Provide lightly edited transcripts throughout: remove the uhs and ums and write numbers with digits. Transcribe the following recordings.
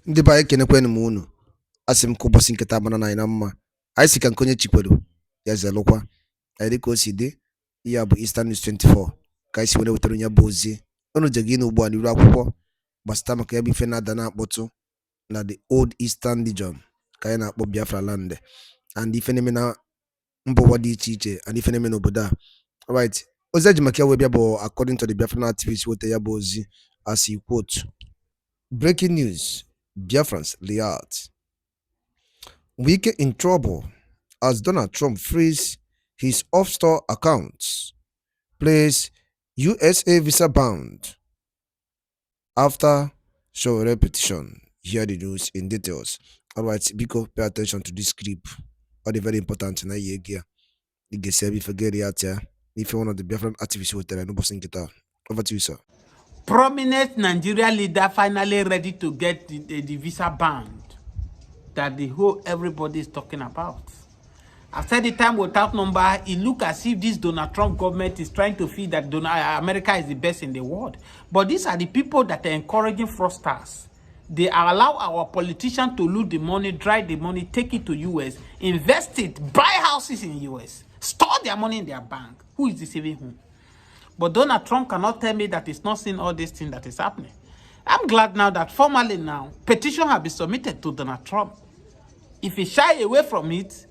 Ndị be anyị kenekwenụ m unu. Asị m ka ụbọchị nketa mara na anyị na mma. Anyị si ka nke onye chikwelu ya zelụkwa. Anyị dịka o si dị, ihe a bụ Eastern News 24 ka anyị si were wetara onye bụ ozi. Unu je gị n'ugbu a n'iru akwụkwọ gbasata maka ya bụ ife na-ada na-akpọtụ na the Old Eastern Region ka anyị na-akpọ Biafra land, and ife na-eme na mba ụwa dị iche iche, and ife na-eme n'obodo a. Alright, ozi eji maka ya wee bịa bụ according to the Biafran activist weta ya bụ ozi as he quote. Breaking news, Biafrans layout. Wike in trouble as Donald Trump frees his offshore accounts, plays USA visa bound after show repetition. Hear the news in details. Alright, Biko, pay attention to this clip. All the very important na ye gear. You get service for get it here. If you're one of the Biafran activists who tell no bossing guitar. Over to you, sir. Prominent Nigeria leader finally ready to get the visa banned that the whole everybody is talking about. I said the time without number, it look as if this Donald Trump government is trying to feel that America is the best in the world. But these are the people that are encouraging fraudsters. They allow our politicians to loot the money, dry the money, take it to US, invest it, buy houses in US, store their money in their bank. Who is deceiving whom? But Donald Trump cannot tell me that he's not seeing all these things that is happening. I'm glad now that formally now, petition has been submitted to Donald Trump. If he shy away from it,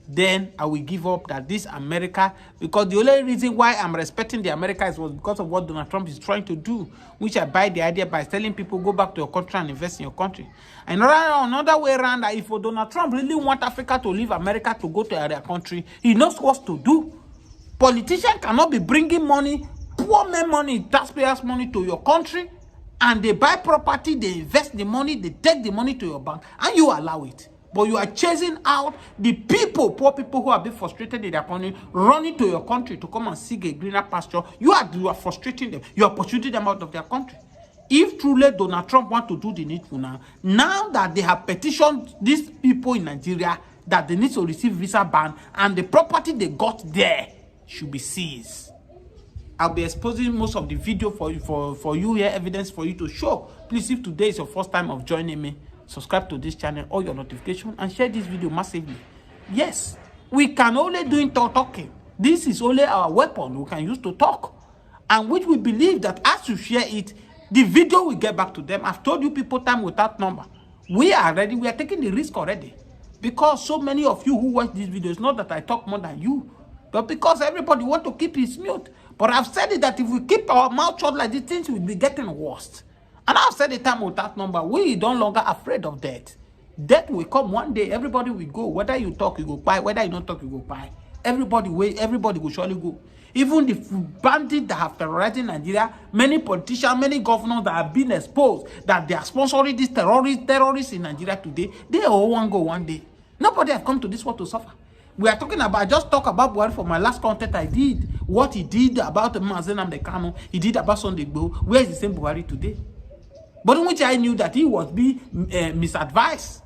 then I will give up that this America, because the only reason why I'm respecting the Americans was because of what Donald Trump is trying to do, which I buy the idea by telling people go back to your country and invest in your country. And another way around, that if Donald Trump really want Africa to leave America to go to their country, he knows what to do. Politicians cannot be bringing money, poor men money, taxpayers' money to your country, and they buy property, they invest the money, they take the money to your bank, and you allow it. But you are chasing out the people, poor people who have been frustrated in their country, running to your country to come and seek a greener pasture. You are frustrating them. You are pursuing them out of their country. If truly Donald Trump want to do the needful now that they have petitioned these people in Nigeria that they need to receive visa ban, and the property they got there should be seized. I'll be exposing most of the video for you here, evidence for you to show. Please, if today is your first time of joining me, subscribe to this channel, all your notifications, and share this video massively. Yes, we can only do it talking. This is only our weapon we can use to talk, and which we believe that as you share it, the video will get back to them. I've told you people time without number. We are ready. We are taking the risk already, because so many of you who watch this video, it's not that I talk more than you, but because everybody want to keep his mute. But I've said it that if we keep our mouth shut like this, things will be getting worse. And I've said the time without number, we no longer afraid of death. Death will come one day. Everybody will go. Whether you talk, you go buy. Whether you don't talk, you go buy. Everybody will surely go. Even the bandits that have terrorized Nigeria, many politicians, many governors that have been exposed that they are sponsoring these terrorists in Nigeria today, they all want to go one day. Nobody have come to this world to suffer. We are talking about, I just talk about Buhari for my last content I did. What he did about Mazen and the Kano, he did about Sunday Igboho. Where is the same Buhari today? But in which I knew that he was being misadvised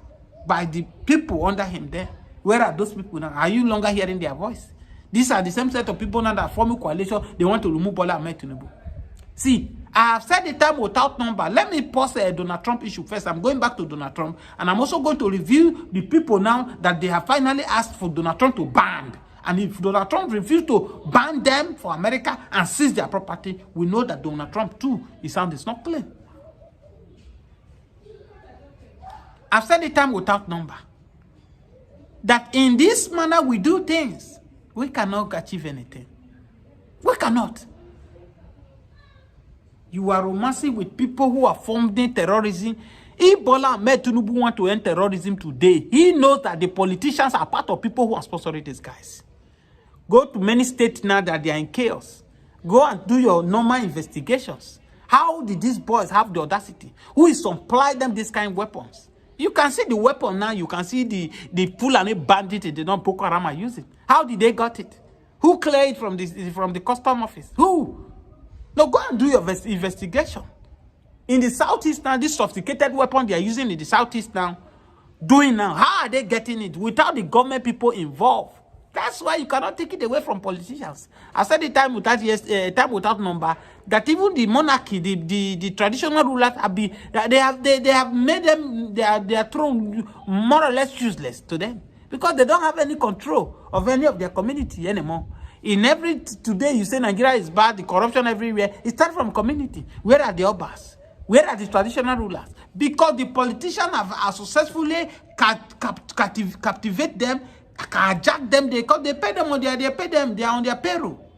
by the people under him there. Where are those people now? Are you longer hearing their voice? These are the same set of people now that form a coalition. They want to remove Bola Ahmed Tinubu. See, I have said the time without number. Let me pause the Donald Trump issue first. I'm going back to Donald Trump. And I'm also going to review the people now that they have finally asked for Donald Trump to ban. And if Donald Trump refuses to ban them for America and seize their property, we know that Donald Trump too, his sound is not clean. I've said the time without number. That in this manner we do things, we cannot achieve anything. We cannot. You are romancing with people who are funding terrorism. If Bola Ahmed Tinubu want to end terrorism today, he knows that the politicians are part of people who are sponsoring these guys. Go to many states now that they are in chaos. Go and do your normal investigations. How did these boys have the audacity? Who is supplying them these kind of weapons? You can see the weapon now. You can see the Fulani bandit they don't Boko Haram are using. How did they got it? Who cleared it from the custom office? Who? No, go and do your investigation. In the southeast now, this sophisticated weapon they are using in the southeast now, doing now, how are they getting it without the government people involved? That's why you cannot take it away from politicians. I said the time without number that even the monarchy, the traditional rulers they have made them their throne more or less useless to them because they don't have any control of any of their community anymore. Today you say Nigeria is bad, the corruption everywhere. It starts from community. Where are the obas? Where are the traditional rulers? Because the politicians have successfully captivate them, hijack them, because they pay them they are on their payroll.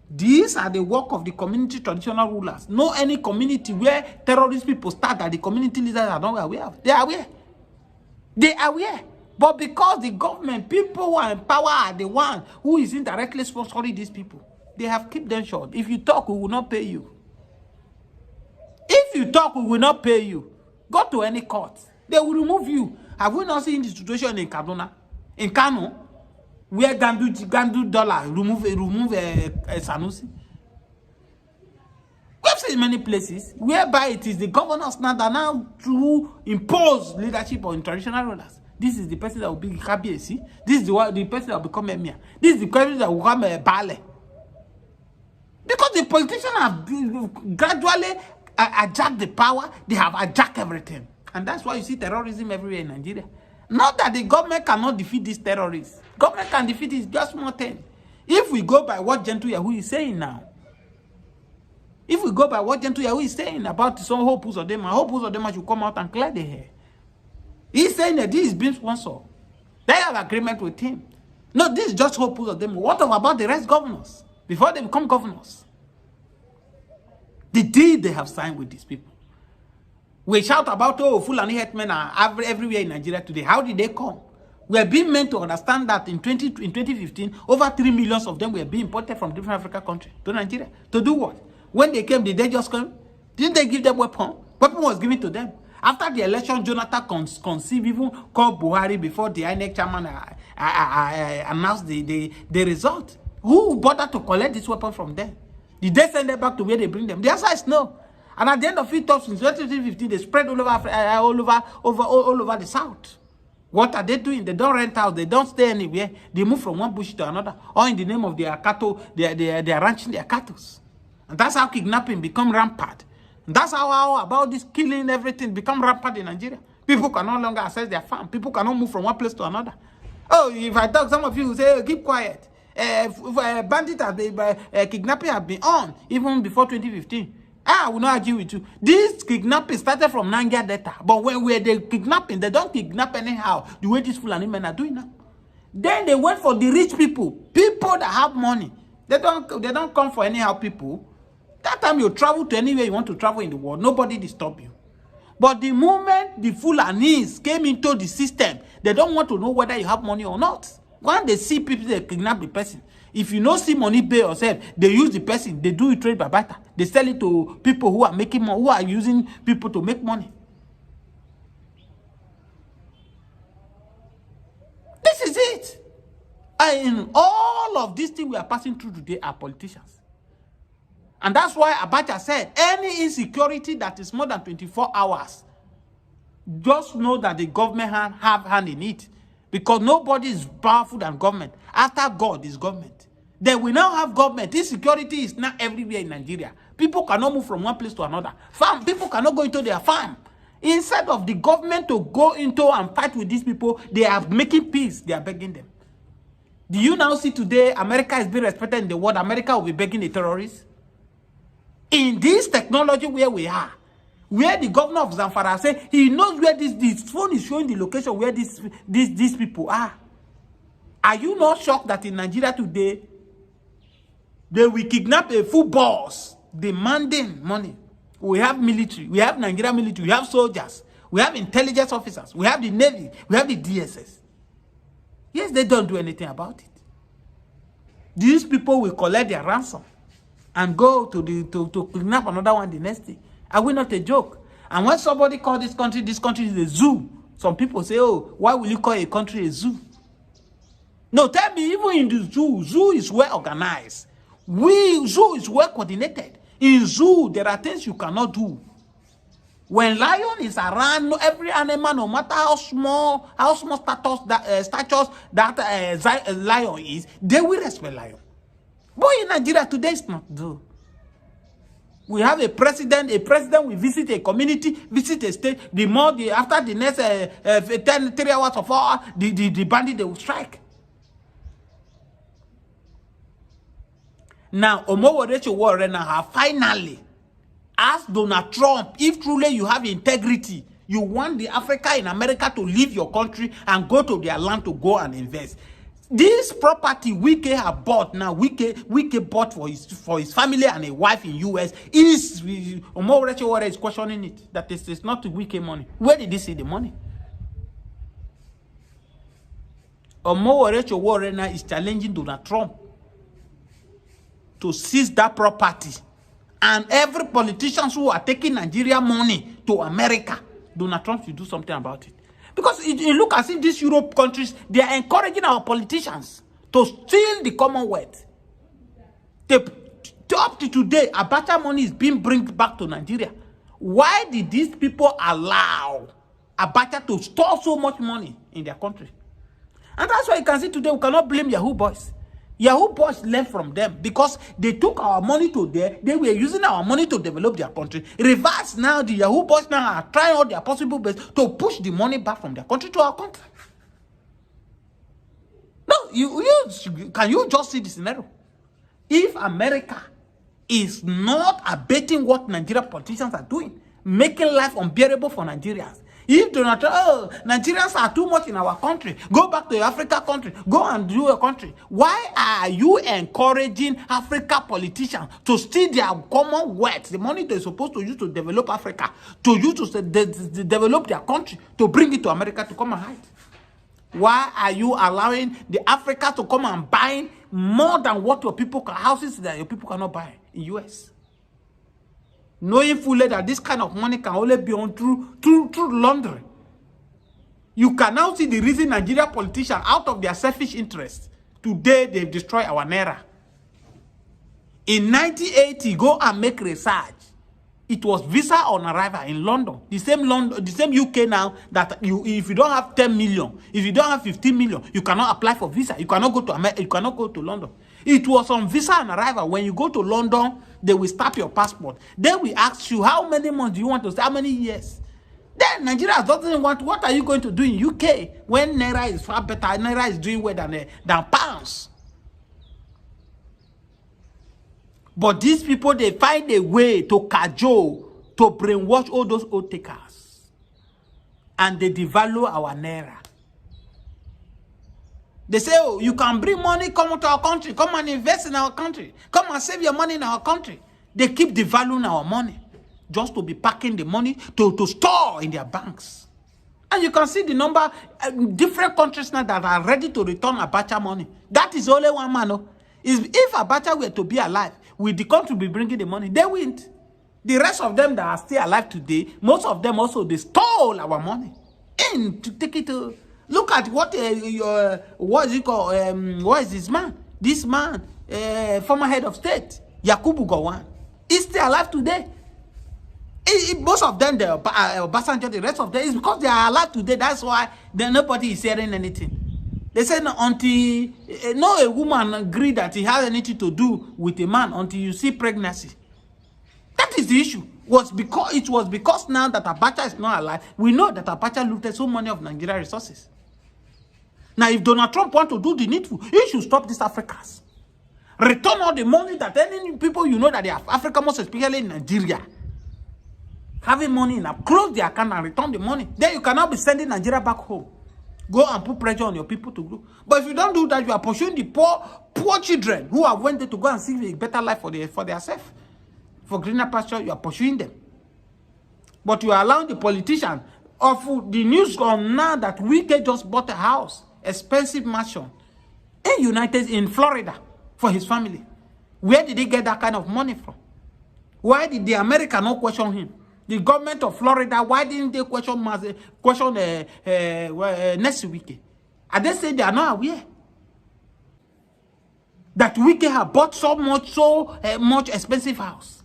These are the work of the community traditional rulers. No any community where terrorist people start that the community leaders are not aware of. They are aware. They are aware. But because the government, people who are in power are the one who is indirectly sponsoring these people, they have kept them short. If you talk, we will not pay you. If you talk, we will not pay you. Go to any court. They will remove you. Have we not seen the situation in Kaduna? In Kano? Where Gandu dollar remove Sanusi? We have seen many places whereby it is the governors now that now to impose leadership on traditional rulers. This is the person that will be Kabiesi. This is the person that will become Emir. This is the person that will become Bale. Because the politicians have gradually hijacked the power, they have hijacked everything. And that's why you see terrorism everywhere in Nigeria. Not that the government cannot defeat these terrorists. Government can defeat it, just more thing. If we go by what Gentle Yahoo is saying now, if we go by what Gentle Yahoo is saying about some Hope Uzodinma, Hope Uzodinma should come out and clear the hair. He's saying that this is being sponsored. They have agreement with him. No, this is just Hope Uzodinma. What about the rest governors? Before they become governors? The deal they have signed with these people. We shout about, Fulani Hetmen are everywhere in Nigeria today. How did they come? We are being meant to understand that in 2015, over 3 million of them were being imported from different African countries to Nigeria. To do what? When they came, did they just come? Didn't they give them weapon? Weapon was given to them. After the election, Jonathan conceived, even called Buhari before the INEC chairman announced the result. Who bothered to collect this weapon from them? Did they send them back to where they bring them? The answer is no. And at the end of it, since 2015, they spread all over the south. What are they doing? They don't rent out. They don't stay anywhere. They move from one bush to another. Or in the name of their cattle, they are ranching their cattle. And that's how kidnapping become rampant. And that's how about this killing everything become rampant in Nigeria. People can no longer access their farm. People cannot move from one place to another. Oh, if I talk, some of you will say, keep quiet. Bandit kidnapping have been on even before 2015. I will not argue with you. This kidnapping started from Niger Delta, but when they kidnapping, they don't kidnap anyhow the way these Fulani men are doing now. Then they went for the rich people that have money. They don't come for anyhow people. That time you travel to anywhere you want to travel in the world, nobody disturb you. But the moment the Fulanis came into the system, they don't want to know whether you have money or not. When they see people, they kidnap the person. If you don't see money pay yourself, they use the person. They do it trade by barter. They sell it to people who are making money, who are using people to make money. This is it. And all of these things we are passing through today are politicians. And that's why Abacha said, any insecurity that is more than 24 hours, just know that the government have hand in it. Because nobody is powerful than government. After God is government. Then we now have government. Insecurity is not everywhere in Nigeria. People cannot move from one place to another. People cannot go into their farm. Instead of the government to go into and fight with these people, they are making peace. They are begging them. Do you now see today America is being respected in the world? America will be begging the terrorists. In this technology where we are, where the governor of Zamfara said he knows where this phone is showing the location where these people are. Are you not shocked that in Nigeria today, they will kidnap a full boss demanding money? We have military, we have Nigeria military, we have soldiers, we have intelligence officers, we have the Navy, we have the DSS. Yes, they don't do anything about it. These people will collect their ransom and go to kidnap another one the next day. Are we not a joke? And when somebody calls this country is a zoo, some people say, oh, why will you call a country a zoo? No, tell me, even in the zoo is well organized. Zoo is well coordinated. In zoo, there are things you cannot do. When lion is around, every animal, no matter how small status that lion is, they will respect lion. But in Nigeria today, it's not do. We have a president will visit a community, visit a state. After the next 3 hours of hour, the bandit, they will strike. Now, Omoworecho Warren have finally asked Donald Trump, if truly you have integrity, you want the Africa in America to leave your country and go to their land to go and invest. This property Wike have bought now, Wike bought for his family and a wife in US, is Omoworecho Warren is questioning it, that it's not Wike money. Where did he see the money? Omoworecho Warren is challenging Donald Trump to seize that property. And every politician who are taking Nigeria money to America, Donald Trump should do something about it. Because it looks as if these Europe countries, they are encouraging our politicians to steal the Commonwealth. Up to today, Abacha money is being brought back to Nigeria. Why did these people allow Abacha to store so much money in their country? And that's why you can see today we cannot blame Yahoo boys. Yahoo boys learned from them because they took our money to there. They were using our money to develop their country. Reverse now, the Yahoo boys now are trying all their possible best to push the money back from their country to our country. No, can you just see the scenario? If America is not abating what Nigerian politicians are doing, making life unbearable for Nigerians, if Donald Trump, Nigerians are too much in our country, go back to your Africa country, go and do your country. Why are you encouraging Africa politicians to steal their commonwealth, the money they're supposed to use to develop Africa, to use to develop their country, to bring it to America to come and hide? Why are you allowing the Africa to come and buy more than what your people can, houses that your people cannot buy in US? Knowing fully that this kind of money can only be on through laundering. You can now see the reason Nigeria politicians, out of their selfish interest, today they've destroyed our naira. In 1980, go and make research. It was visa on arrival in London. The same UK now, that if you don't have 10 million, if you don't have 15 million, you cannot apply for visa. You cannot go to America, you cannot go to London. It was on visa on arrival. When you go to London, they will stamp your passport. Then we ask you, how many months do you want to stay? How many years? Then Nigeria doesn't want, what are you going to do in UK when naira is far better? Naira is doing well than pounds. But these people, they find a way to cajole, to brainwash all those old takers. And they devalue our naira. They say, oh, you can bring money, come to our country, come and invest in our country, come and save your money in our country. They keep devaluing our money just to be packing the money to store in their banks. And you can see the number, different countries now that are ready to return Abacha money. That is only one man. No? If Abacha were to be alive, will the country be bringing the money? They won't. The rest of them that are still alive today, most of them also, they stole our money. And to take it to... Look at what is it called? What is this man? This man, former head of state, Yakubu Gowon, is still alive today. Most of them, Obasanjo, the rest of them, is because they are alive today. That's why nobody is hearing anything. They say until a woman agree that he has anything to do with a man until you see pregnancy. That is the issue. It was because now that Abacha is not alive, we know that Abacha looted so many of Nigerian resources. Now, if Donald Trump wants to do the needful, he should stop these Africans. Return all the money that any people you know that they have Africa, most especially in Nigeria, having money in close their account and return the money. Then you cannot be sending Nigeria back home. Go and put pressure on your people to do. But if you don't do that, you are pursuing the poor children who have went there to go and see a better life for themselves. For greener pasture, you are pursuing them. But you are allowing the politician of the news on now that Wike just bought a house, expensive mansion in Florida for his family. Where did he get that kind of money from? Why did the America not question him? The government of Florida, why didn't they question next week? And they say they are not aware that Wike have bought so much expensive house.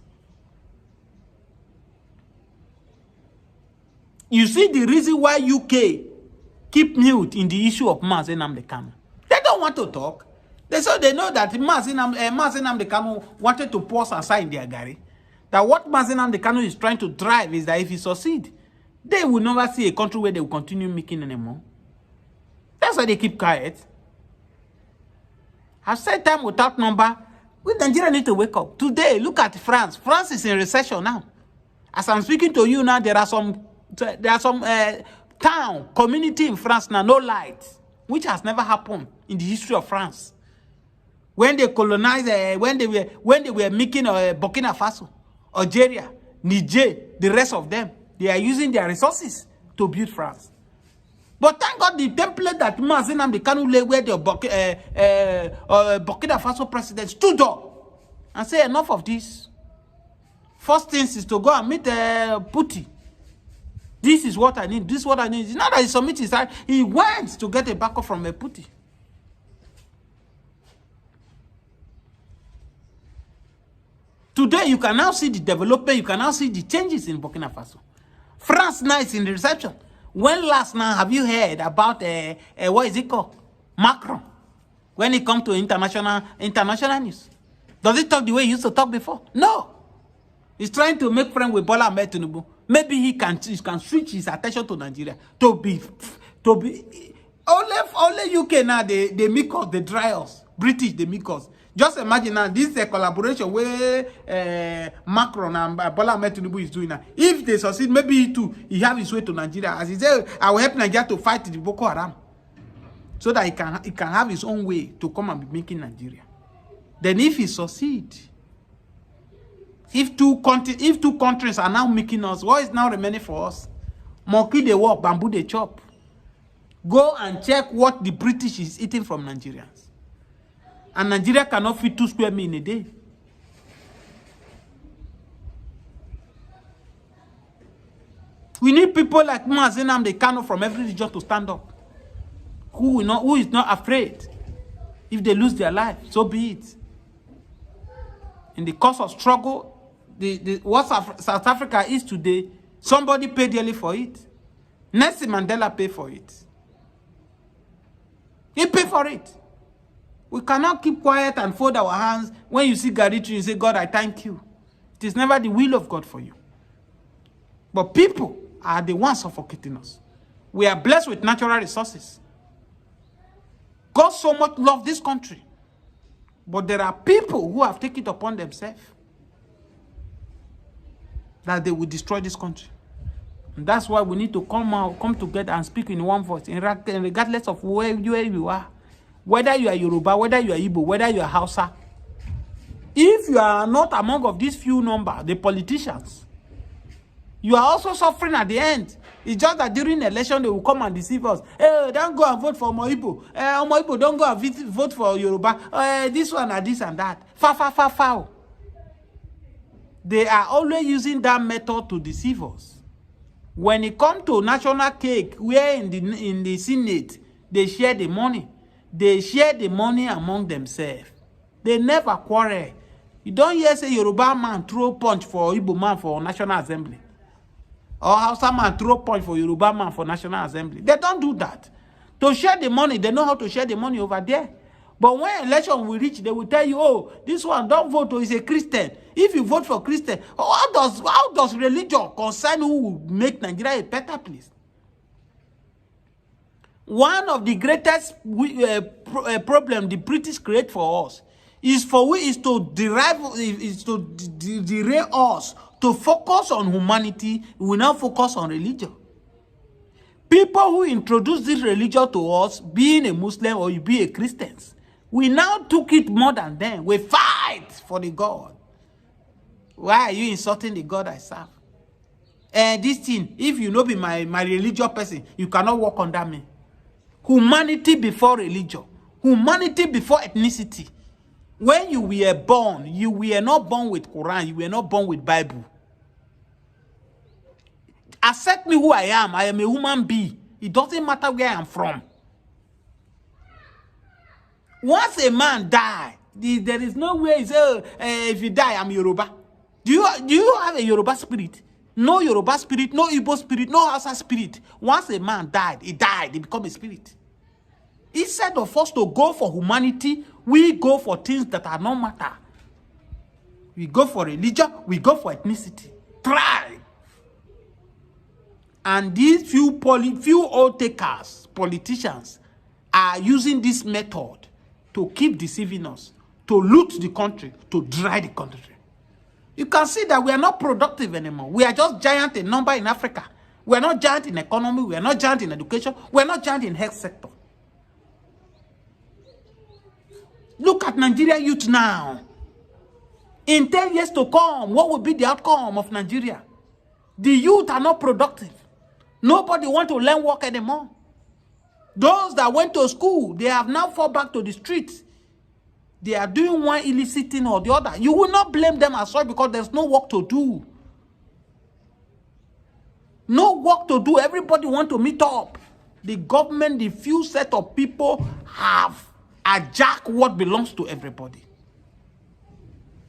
You see the reason why UK keep mute in the issue of Mazi Nnamdi Kanu. They don't want to talk. They know that Mazi Nnamdi Kanu wanted to pour aside in their gari. That what Mazi Nnamdi Kanu is trying to drive is that if he succeed, they will never see a country where they will continue making anymore. That's why they keep quiet. I've said time without number. We Nigeria need to wake up. Today, look at France. France is in recession now. As I'm speaking to you now, there are some town, community in France now, no light, which has never happened in the history of France. When they colonized, when they were making Burkina Faso, Algeria, Niger, the rest of them, they are using their resources to build France. But thank God the template that Mazi Nnamdi Kanu lay where the Burkina Faso president stood up and say enough of this. First things is to go and meet Putin. This is what I need. This is what I need. It's not that he submits his side. He went to get a backup from Putin. Today, you can now see the development. You can now see the changes in Burkina Faso. France now is in the reception. When last now have you heard about what is it called? Macron. When it comes to international news. Does it talk the way he used to talk before? No. He's trying to make friends with Bola Ahmed Tinubu. Maybe he can switch his attention to Nigeria. To be only UK now they make us, they dry us. British they make us. Just imagine now this is a collaboration where Macron and Bola Ahmed Tinubu is doing now. If they succeed, maybe he too he have his way to Nigeria. As he said, I will help Nigeria to fight the Boko Haram, so that he can have his own way to come and be making Nigeria. Then if he succeed, if two countries are now making us, what is now remaining for us? Monkey they walk, bamboo they chop. Go and check what the British is eating from Nigerians. And Nigeria cannot feed 2 square meals in a day. We need people like Mazi Nnamdi Kanu from every region to stand up. Who is not afraid. If they lose their life, so be it. In the course of struggle, what South Africa is today, somebody paid dearly for it. Nelson Mandela paid for it. He paid for it. We cannot keep quiet and fold our hands when you see Garichi, you say, God, I thank you. It is never the will of God for you. But people are the ones suffocating us. We are blessed with natural resources. God so much loves this country. But there are people who have taken it upon themselves that they will destroy this country. And that's why we need to come together and speak in one voice, regardless of where you are. Whether you are Yoruba, whether you are Igbo, whether you are Hausa. If you are not among of these few number, the politicians, you are also suffering at the end. It's just that during election, they will come and deceive us. Hey, don't go and vote for Omo Igbo, don't go and vote for Yoruba. This one and this and that. Foul. They are always using that method to deceive us. When it comes to national cake, where in the Senate, they share the money. They share the money among themselves. They never quarrel. You don't hear say Yoruba man throw punch for Igbo man for National Assembly. Or Hausa man throw punch for Yoruba man for National Assembly. They don't do that. To share the money, they know how to share the money over there. But when election will reach, they will tell you, oh, this one don't vote, or is a Christian. If you vote for Christian, how does religion concern who will make Nigeria a better place? One of the greatest problem the British create for us is to derail us to focus on humanity. We now focus on religion. People who introduce this religion to us, being a Muslim or you be a Christian, we now took it more than them. We fight for the God. Why are you insulting the God I serve? This thing, if you know be my religious person, you cannot walk under me. Humanity before religion. Humanity before ethnicity. When you were born, you were not born with Quran. You were not born with Bible. Accept me who I am. I am a human being. It doesn't matter where I am from. Once a man dies, there is no way he say, if you die, I'm Yoruba. Do you have a Yoruba spirit? No Yoruba spirit, no Igbo spirit, no Hausa spirit. Once a man died, he become a spirit. Instead of us to go for humanity, we go for things that are no matter. We go for religion, we go for ethnicity. Try. And these few old takers, politicians, are using this method to keep deceiving us, to loot the country, to dry the country. You can see that we are not productive anymore. We are just giant in number in Africa. We are not giant in economy. We are not giant in education. We are not giant in health sector. Look at Nigerian youth now. In 10 years to come, what will be the outcome of Nigeria? The youth are not productive. Nobody wants to learn work anymore. Those that went to school, they have now fall back to the streets. They are doing one illicit thing or the other. You will not blame them as well because there's no work to do. No work to do. Everybody want to meet up. The government, the few set of people have hijacked what belongs to everybody.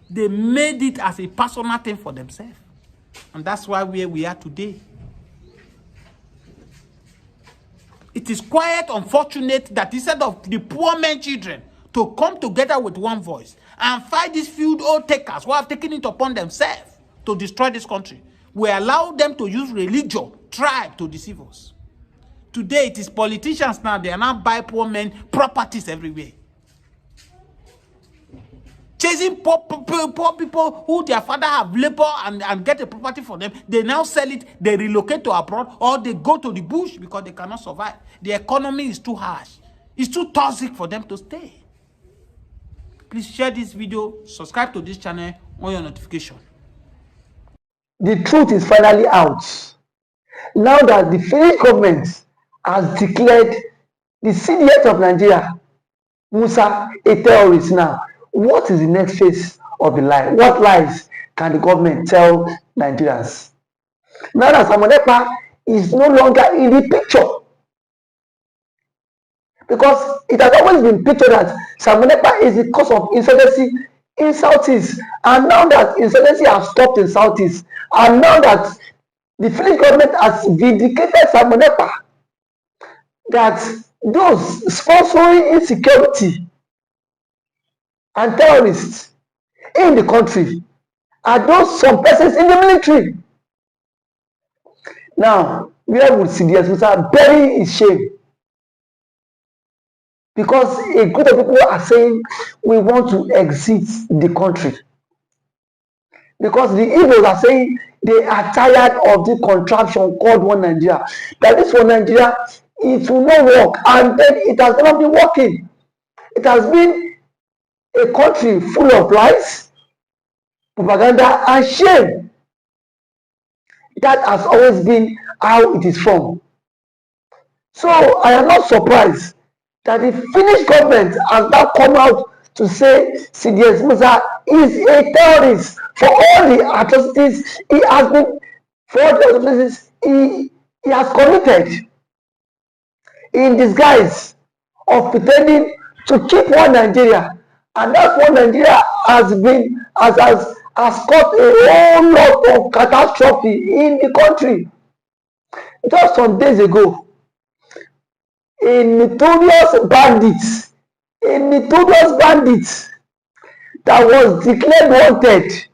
They made it as a personal thing for themselves. And that's why we are today. It is quite unfortunate that instead of the poor men children to come together with one voice and fight these few old takers who have taken it upon themselves to destroy this country, we allow them to use religion, tribe to deceive us. Today, it is politicians now. They are now buying poor men properties everywhere. Chasing poor people who their father have labor and get a property for them. They now sell it, they relocate to abroad, or they go to the bush because they cannot survive. The economy is too harsh. It's too toxic for them to stay. Please share this video, subscribe to this channel, on your notification. The truth is finally out. Now that the Finnish government has declared the CDS of Nigeria, Musa, a terrorist now, what is the next phase of the lie? What lies can the government tell Nigerians? Now that Samonepa is no longer in the picture, because it has always been pictured that Samonepa is the cause of insurgency in Southeast, and now that insurgency has stopped in Southeast, and now that the Finnish government has vindicated Samonepa, that those sponsoring insecurity and terrorists in the country are those some persons in the military. Now, where would CDS Musa bury his shame? Because a group of people are saying we want to exit the country. Because the Igbos are saying they are tired of the contraption called One Nigeria. That this One Nigeria, it will not work, and then it has not been working. It has been a country full of lies, propaganda, and shame. That has always been how it is from. So I am not surprised that the Finnish government has now come out to say CDS Musa is a terrorist for all the atrocities he has been, for all the atrocities he has committed, in disguise of pretending to keep one Nigeria. And that's what Nigeria has caused a whole lot of catastrophe in the country. Just some days ago, a notorious bandit that was declared wanted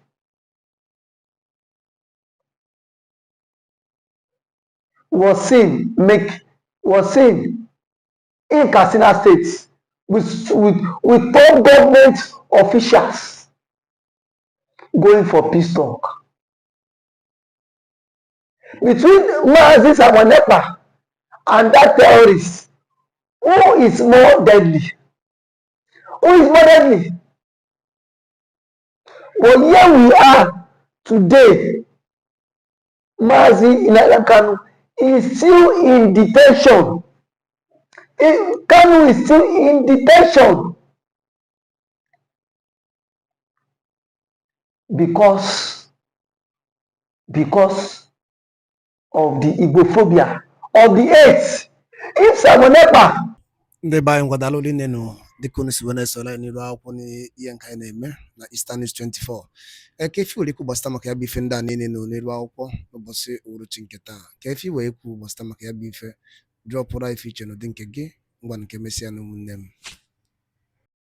was seen in Katsina State with top government officials going for peace talk. Between Mazi Samonepa and that terrorist, who is more deadly? But here we are today. Mazi Kanu is still in detention. Kanu is still in detention because of the Igbophobia, of the hate. If Samonepa They buy Guadalole Neno. dịka unu si wee na-esola n'iru akwụkwọ n'ihe nke anyị na-eme na Eastern News 24. Ka efi were ikwu gbasịta maka ya bụ ife ndị a niile nọ n'iru akwụkwọ n'ụbọchị uhuruchi nke taa. Ka efi wee ikwu gbasịta maka ya bụ ife drọpụrụ ife iche n'ụdị nke gị ngwa nke mesịa na ụmụnne m.